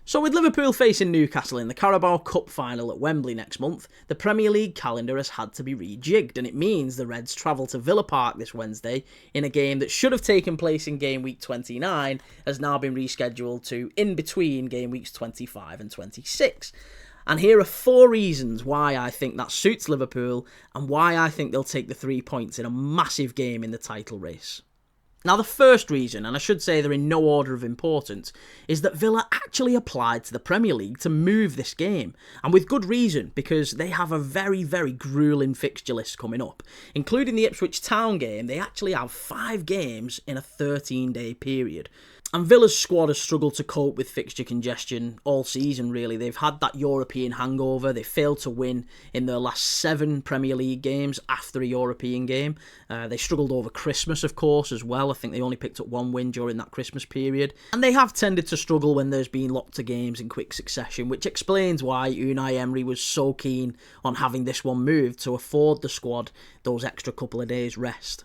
So with Liverpool facing Newcastle in the Carabao Cup final at Wembley next month, the Premier League calendar has had to be rejigged, and it means the Reds travel to Villa Park this Wednesday in a game that should have taken place in game week 29 has now been rescheduled to in between game weeks 25 and 26. And here are 4 reasons why I think that suits Liverpool and why I think they'll take the 3 points in a massive game in the title race. Now, the first reason, and I should say they're in no order of importance, is that Villa actually applied to the Premier League to move this game. And with good reason, because they have a very, very gruelling fixture list coming up. Including the Ipswich Town game, they actually have 5 games in a 13-day period. And Villa's squad has struggled to cope with fixture congestion all season, really. They've had that European hangover. They failed to win in their last 7 Premier League games after a European game. They struggled over Christmas, of course, as well. I think they only picked up 1 win during that Christmas period. And they have tended to struggle when there's been lots of games in quick succession, which explains why Unai Emery was so keen on having this one moved to afford the squad those extra couple of days rest.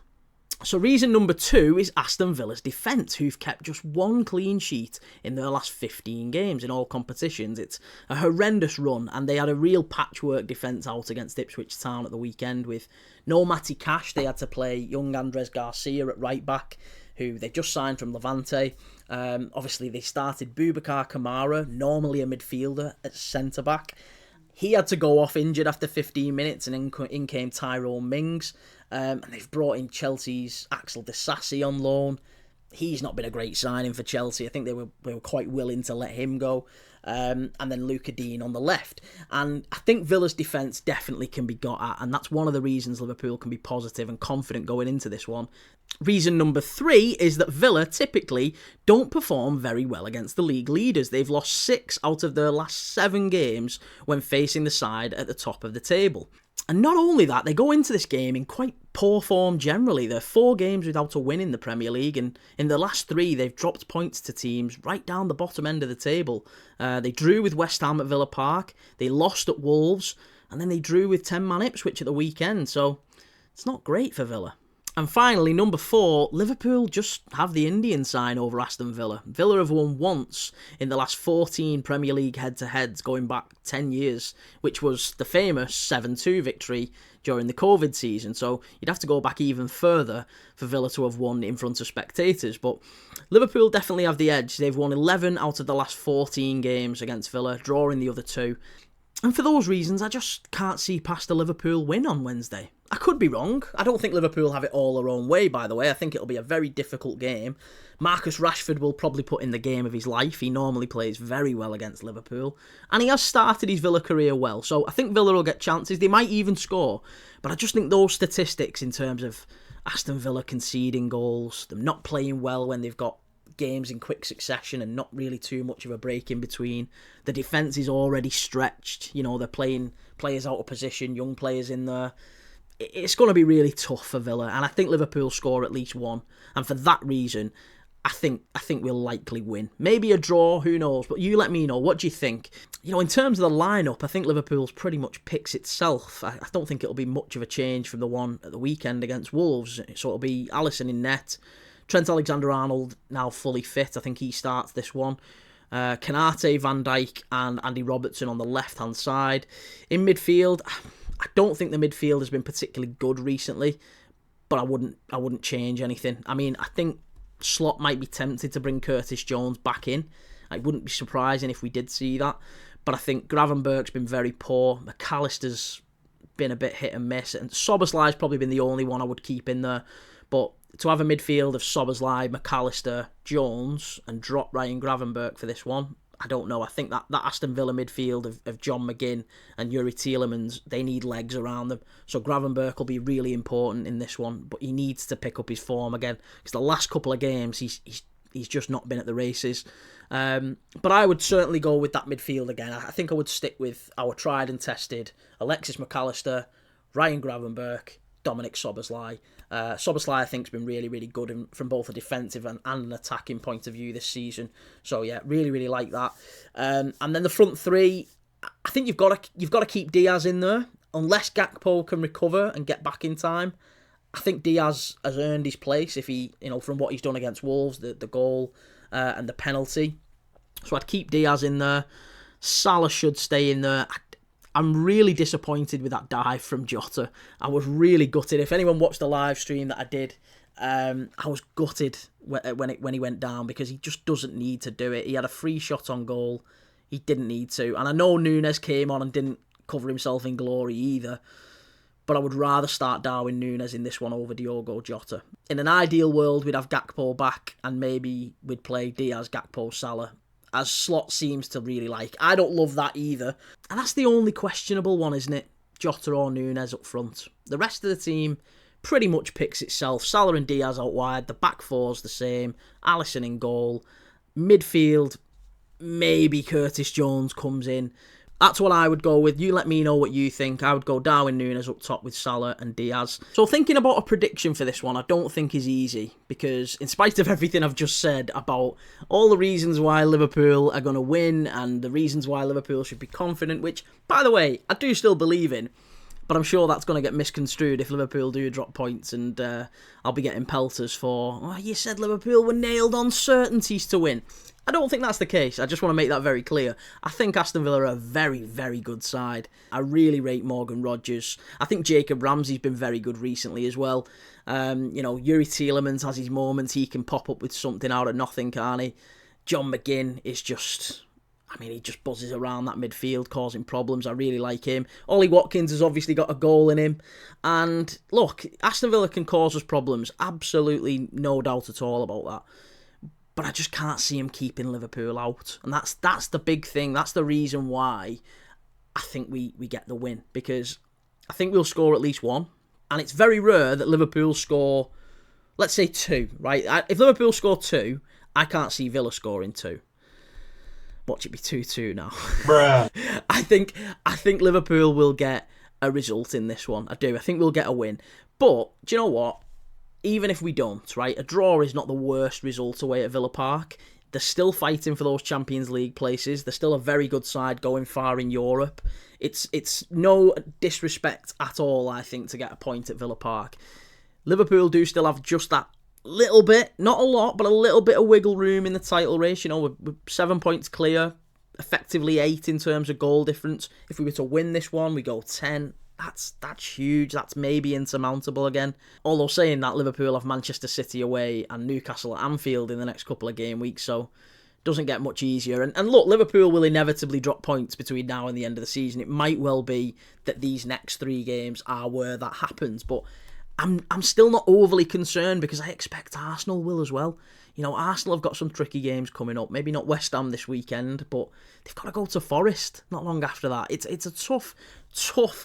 So reason number 2 is Aston Villa's defence, who've kept just 1 clean sheet in their last 15 games in all competitions. It's a horrendous run, and they had a real patchwork defence out against Ipswich Town at the weekend with no Matty Cash. They had to play young Andres Garcia at right back, who they just signed from Levante. Obviously, they started Boubacar Kamara, normally a midfielder, at centre back. He had to go off injured after 15 minutes, and in came Tyrone Mings. And they've brought in Chelsea's Axel Disasi on loan. He's not been a great signing for Chelsea. I think they were quite willing to let him go. And then Luca Dean on the left. And I think Villa's defence definitely can be got at, and that's one of the reasons Liverpool can be positive and confident going into this one. Reason number 3 is that Villa typically don't perform very well against the league leaders. They've lost 6 out of their last 7 games when facing the side at the top of the table. And not only that, they go into this game in quite poor form generally. They're 4 games without a win in the Premier League, and in the last 3, they've dropped points to teams right down the bottom end of the table. They drew with West Ham at Villa Park, they lost at Wolves, and then they drew with 10-man Ipswich at the weekend, so it's not great for Villa. And finally, number 4, Liverpool just have the Indian sign over Aston Villa. Villa have won once in the last 14 Premier League head-to-heads going back 10 years, which was the famous 7-2 victory during the COVID season. So you'd have to go back even further for Villa to have won in front of spectators. But Liverpool definitely have the edge. They've won 11 out of the last 14 games against Villa, drawing the other 2. And for those reasons, I just can't see past a Liverpool win on Wednesday. I could be wrong. I don't think Liverpool have it all their own way, by the way. I think it'll be a very difficult game. Marcus Rashford will probably put in the game of his life. He normally plays very well against Liverpool. And he has started his Villa career well. So I think Villa will get chances. They might even score. But I just think those statistics in terms of Aston Villa conceding goals, them not playing well when they've got games in quick succession and not really too much of a break in between. The defence is already stretched. You know, they're playing players out of position, young players in there. It's going to be really tough for Villa, and I think Liverpool score at least 1. And for that reason, I think we'll likely win. Maybe a draw, who knows? But you let me know. What do you think? You know, in terms of the lineup, I think Liverpool's pretty much picks itself. I don't think it'll be much of a change from the one at the weekend against Wolves. So it'll be Alisson in net. Trent Alexander-Arnold now fully fit. I think he starts this one. Kanate, Van Dijk and Andy Robertson on the left-hand side. In midfield, I don't think the midfield has been particularly good recently, but I wouldn't change anything. I mean, I think Slot might be tempted to bring Curtis Jones back in. It wouldn't be surprising if we did see that. But I think Gravenberch's been very poor. McAllister's been a bit hit and miss. And Szoboszlai's probably been the only one I would keep in there. But to have a midfield of Szoboszlai, McAllister, Jones, and drop Ryan Gravenberch for this one, I don't know. I think that Aston Villa midfield of John McGinn and Yuri Tielemans, they need legs around them. So Gravenberch will be really important in this one, but he needs to pick up his form again because the last couple of games he's just not been at the races. But I would certainly go with that midfield again. I think I would stick with our tried and tested Alexis McAllister, Ryan Gravenberch, Dominic Szoboszlai. Szoboszlai, I think, has been really, really good from both a defensive and an attacking point of view this season. So yeah, really, really like that. And then the front 3, I think you've got to keep Diaz in there unless Gakpo can recover and get back in time. I think Diaz has earned his place if he, from what he's done against Wolves, the goal and the penalty. So I'd keep Diaz in there. Salah should stay in there. I'm really disappointed with that dive from Jota. I was really gutted. If anyone watched the live stream that I did, I was gutted when he went down, because he just doesn't need to do it. He had a free shot on goal. He didn't need to. And I know Núñez came on and didn't cover himself in glory either, but I would rather start Darwin Núñez in this one over Diogo Jota. In an ideal world, we'd have Gakpo back, and maybe we'd play Diaz, Gakpo, Salah, as Slot seems to really like. I don't love that either. And that's the only questionable one, isn't it? Jota or Núñez up front. The rest of the team pretty much picks itself. Salah and Diaz out wide. The back four's the same. Alisson in goal. Midfield, maybe Curtis Jones comes in. That's what I would go with. You let me know what you think. I would go Darwin Núñez up top with Salah and Diaz. So thinking about a prediction for this one, I don't think is easy, because in spite of everything I've just said about all the reasons why Liverpool are going to win and the reasons why Liverpool should be confident, which, by the way, I do still believe in, but I'm sure that's going to get misconstrued if Liverpool do drop points, and I'll be getting pelters for, oh, you said Liverpool were nailed on certainties to win. I don't think that's the case. I just want to make that very clear. I think Aston Villa are a very, very good side. I really rate Morgan Rogers. I think Jacob Ramsey's been very good recently as well. Yuri Tielemans has his moments. He can pop up with something out of nothing, can't he? John McGinn is just... he just buzzes around that midfield, causing problems. I really like him. Ollie Watkins has obviously got a goal in him. And look, Aston Villa can cause us problems. Absolutely no doubt at all about that. But I just can't see him keeping Liverpool out. And that's the big thing. That's the reason why I think we get the win. Because I think we'll score at least one. And it's very rare that Liverpool score, let's say 2, right? If Liverpool score 2, I can't see Villa scoring 2. Watch it be 2-2 now. Bruh. I think Liverpool will get a result in this one. I do. I think we'll get a win. But, do you know what? Even if we don't, right, a draw is not the worst result away at Villa Park. They're still fighting for those Champions League places. They're still a very good side going far in Europe. It's no disrespect at all, I think, to get a point at Villa Park. Liverpool do still have just that little bit, not a lot, but a little bit of wiggle room in the title race. We're 7 points clear, effectively 8 in terms of goal difference. If we were to win this one, we go 10. That's huge. That's maybe insurmountable again. Although saying that, Liverpool have Manchester City away and Newcastle at Anfield in the next couple of game weeks, so it doesn't get much easier. And look, Liverpool will inevitably drop points between now and the end of the season. It might well be that these next 3 games are where that happens, but I'm still not overly concerned, because I expect Arsenal will as well. Arsenal have got some tricky games coming up. Maybe not West Ham this weekend, but they've got to go to Forest not long after that. It's a tough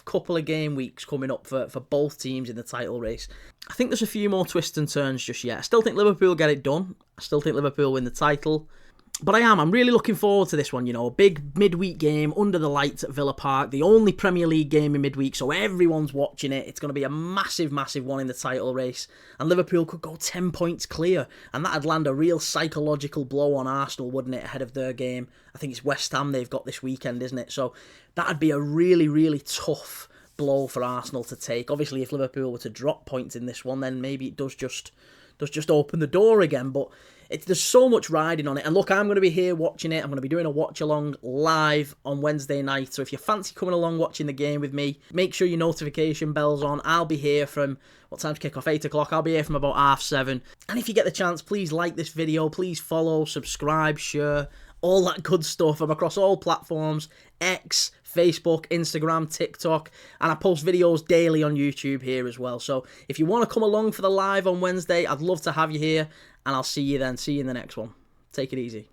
couple of game weeks coming up for both teams in the title race. I think there's a few more twists and turns just yet. I still think Liverpool get it done. I still think Liverpool win the title. But I'm really looking forward to this one, a big midweek game under the lights at Villa Park, the only Premier League game in midweek, so everyone's watching it. It's going to be a massive, massive one in the title race, and Liverpool could go 10 points clear, and that'd land a real psychological blow on Arsenal, wouldn't it, ahead of their game? I think it's West Ham they've got this weekend, isn't it? So that'd be a really, really tough blow for Arsenal to take. Obviously, if Liverpool were to drop points in this one, then maybe it does just open the door again, but there's so much riding on it. And look, I'm going to be here watching it. I'm going to be doing a watch-along live on Wednesday night. So if you fancy coming along watching the game with me, make sure your notification bell's on. I'll be here from, what time's kick-off? 8 o'clock. I'll be here from about 7:30. And if you get the chance, please like this video. Please follow, subscribe, share, all that good stuff. I'm across all platforms, X, Facebook, Instagram, TikTok, and I post videos daily on YouTube here as well. So if you want to come along for the live on Wednesday, I'd love to have you here, and I'll see you then. See you in the next one. Take it easy.